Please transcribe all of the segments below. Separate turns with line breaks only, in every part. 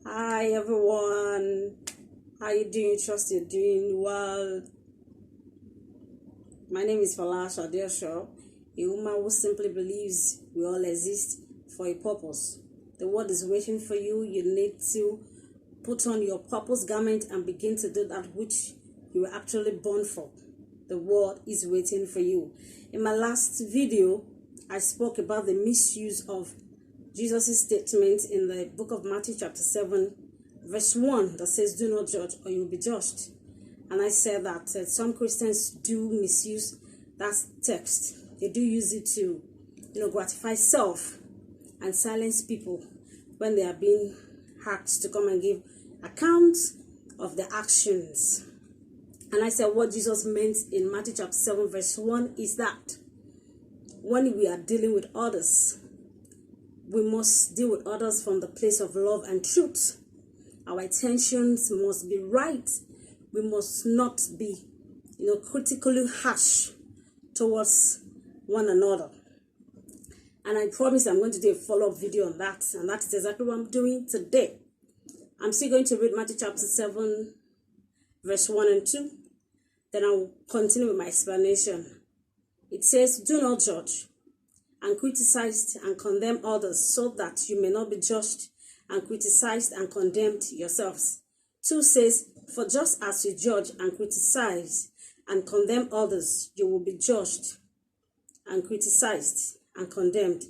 Hi everyone, how you doing? Trust you're doing well. My name is Falasha Adesho, a woman who simply believes we all exist for a purpose. The world is waiting for you. You need to put on your purpose garment and begin to do that which you were actually born for. The world is waiting for you. In my last video, I spoke about the misuse of Jesus' statement in the book of Matthew chapter 7, verse 1 that says, "Do not judge or you will be judged." And I said that some Christians do misuse that text. They do use it to, gratify self and silence people when they are being asked to come and give accounts of their actions. And I said what Jesus meant in Matthew chapter 7, verse 1 is that when we are dealing with others, we must deal with others from the place of love and truth. Our intentions must be right. We must not be, critically harsh towards one another. And I promise I'm going to do a follow-up video on that. And that is exactly what I'm doing today. I'm still going to read Matthew chapter 7, verse 1 and 2. Then I'll continue with my explanation. It says, "Do not judge and criticize and condemn others, so that you may not be judged and criticized and condemned yourselves." 2 says, "For just as you judge and criticize and condemn others, you will be judged and criticized and condemned.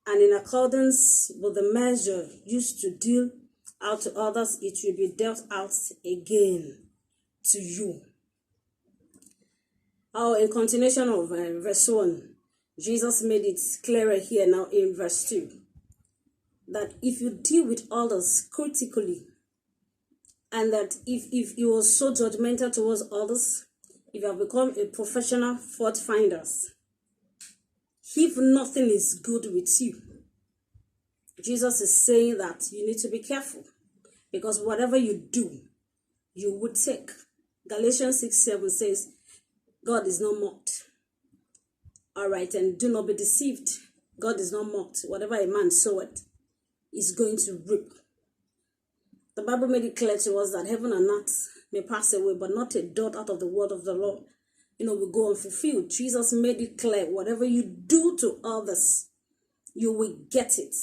And in accordance with the measure used to deal out to others, it will be dealt out again to you." In continuation of verse 1, Jesus made it clearer here now in verse 2 that if you deal with others critically, and that if you are so judgmental towards others, if you have become a professional fault finders, if nothing is good with you, Jesus is saying that you need to be careful, because whatever you do, you would take. Galatians 6:7 says, God is not mocked. All right, and do not be deceived. God is not mocked. Whatever a man soweth is going to reap. The Bible made it clear to us that heaven and earth may pass away, but not a dot out of the word of the Lord, will go unfulfilled. Jesus made it clear, whatever you do to others, you will get it.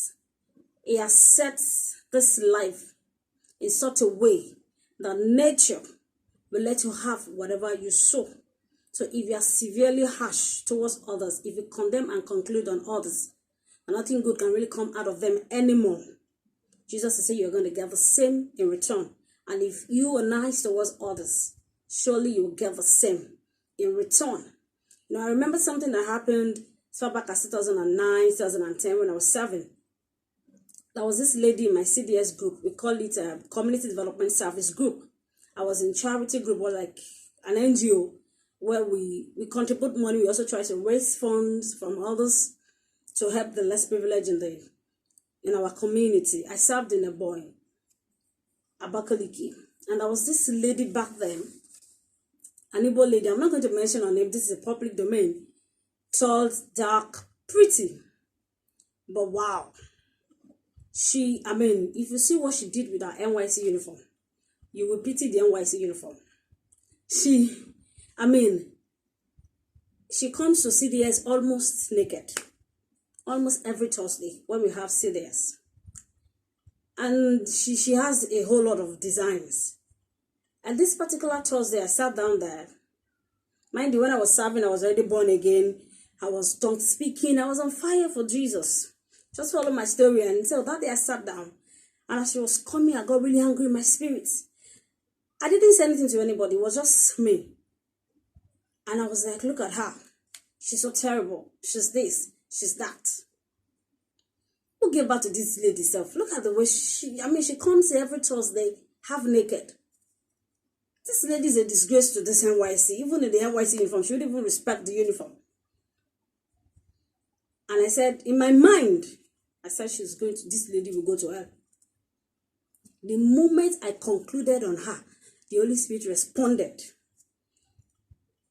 He has set this life in such a way that nature will let you have whatever you sow. So if you are severely harsh towards others, if you condemn and conclude on others, and nothing good can really come out of them anymore, Jesus is saying you're going to get the same in return. And if you are nice towards others, surely you will get the same in return. I remember something that happened far back as 2009, 2010 when I was 7. There was this lady in my CDS group. We call it a Community Development Service Group. I was in charity group, or like an NGO, where we contribute money. We also try to raise funds from others to help the less privileged in our community. I served in a boy, Abakaliki, and there was this lady back then, an Igbo lady. I'm not going to mention her name. This is a public domain. Tall, dark, pretty, but wow. If you see what she did with her NYC uniform, you will pity the NYC uniform. She comes to CDS almost naked, almost every Thursday when we have CDS. And she has a whole lot of designs. And this particular Thursday, I sat down there. Mind you, when I was serving, I was already born again. I was tongue speaking. I was on fire for Jesus. Just follow my story. And so that day I sat down. And as she was coming, I got really angry in my spirit. I didn't say anything to anybody. It was just me. And I was like, look at her. She's so terrible. She's this. She's that. Who gave back to this lady self? Look at the way she comes here every Thursday, half naked. This lady is a disgrace to this NYC. Even in the NYC uniform, she wouldn't even respect the uniform. And I said, in my mind, this lady will go to hell. The moment I concluded on her, the Holy Spirit responded.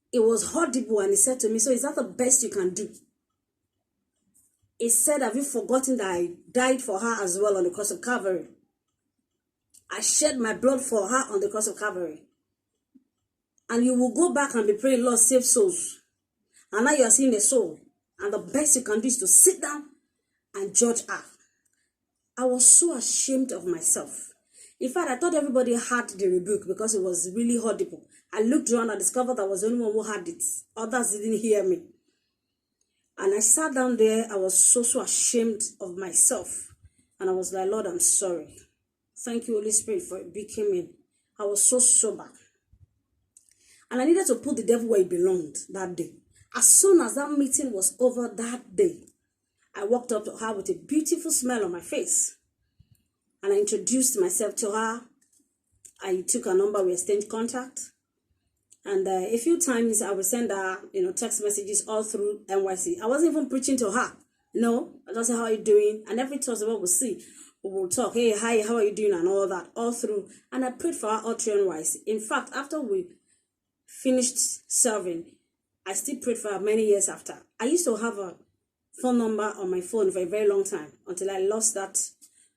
It was audible, and he said to me, "So is that the best you can do?" He said, "Have you forgotten that I died for her as well on the cross of Calvary?" I shed my blood for her on the cross of Calvary. And you will go back and be praying, Lord, save souls. And now you are seeing a soul. And the best you can do is to sit down and judge her. I was so ashamed of myself. In fact, I thought everybody had the rebuke because it was really audible. I looked around and discovered I was the only one who had it. Others didn't hear me. And I sat down there. I was so ashamed of myself. And I was like, Lord, I'm sorry. Thank you, Holy Spirit, for rebuking me. I was so sober. And I needed to put the devil where he belonged that day. As soon as that meeting was over that day, I walked up to her with a beautiful smile on my face. And I introduced myself to her. I took her number, we exchanged contact. And a few times I would send her, text messages all through NYC. I wasn't even preaching to her. No, I just said, how are you doing? And every Thursday we'll see. We will talk, hey, hi, how are you doing? And all that, all through. And I prayed for her all through NYC. In fact, after we finished serving, I still prayed for her many years after. I used to have a phone number on my phone for a very long time until I lost that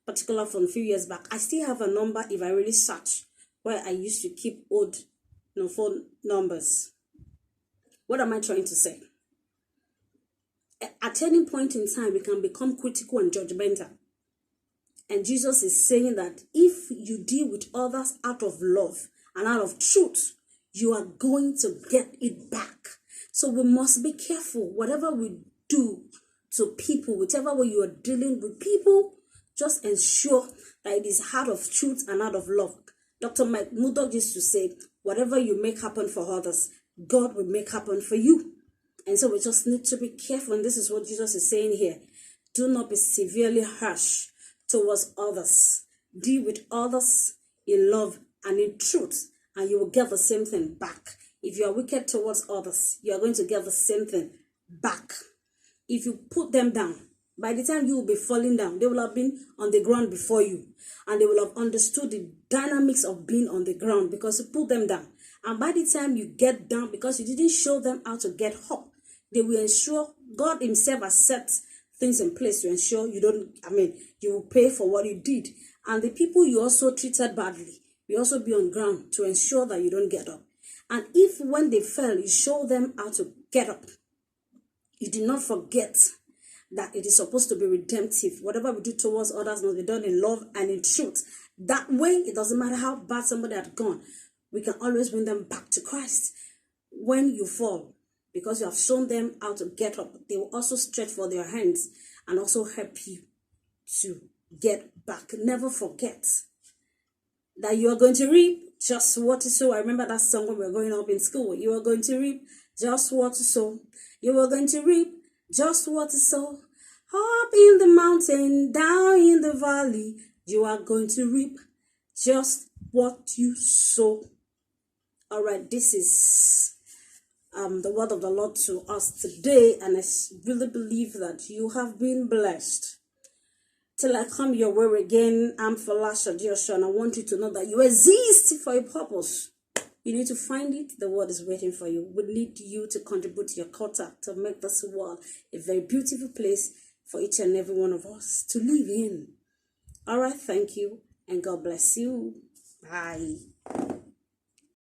particular phone a few years back. I still have a number if I really search where I used to keep old phone numbers. What am I trying to say? At any point in time, we can become critical and judgmental. And Jesus is saying that if you deal with others out of love and out of truth, you are going to get it back. So we must be careful. Whatever we do to people, whichever way you are dealing with people, just ensure that it is out of truth and out of love. Dr. Mike Murdock used to say, whatever you make happen for others, God will make happen for you. And so we just need to be careful. And this is what Jesus is saying here. Do not be severely harsh towards others. Deal with others in love and in truth, and you will get the same thing back. If you are wicked towards others, you are going to get the same thing back. If you put them down, by the time you will be falling down, they will have been on the ground before you. And they will have understood the dynamics of being on the ground because you put them down. And by the time you get down, because you didn't show them how to get up, they will ensure God himself has set things in place to ensure you will pay for what you did. And the people you also treated badly will also be on ground to ensure that you don't get up. And if when they fell, you show them how to get up, you do not forget that it is supposed to be redemptive. Whatever we do towards others must be done in love and in truth. That way, it doesn't matter how bad somebody had gone, we can always bring them back to Christ. When you fall, because you have shown them how to get up, they will also stretch for their hands and also help you to get back. Never forget that you are going to reap just what you sow. I remember that song when we were growing up in school. You are going to reap just what you sow. You are going to reap just what you sow. Up in the mountain, down in the valley, you are going to reap just what you sow. All right, this is the word of the Lord to us today, and I really believe that you have been blessed. Till I come your way again, I'm Falasha Joshua, and I want you to know that you exist for a purpose. You need to find it. The word is waiting for you. We need you to contribute your quota to make this world a very beautiful place for each and every one of us to live in. All right, thank you, and God bless you. Bye.